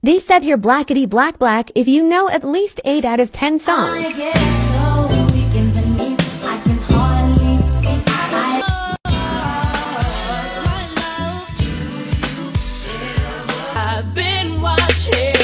They said you're blackety black black if you know at least 8 out of 10 songs. I get so weak in the knees, I can hardly speak. I've been watching.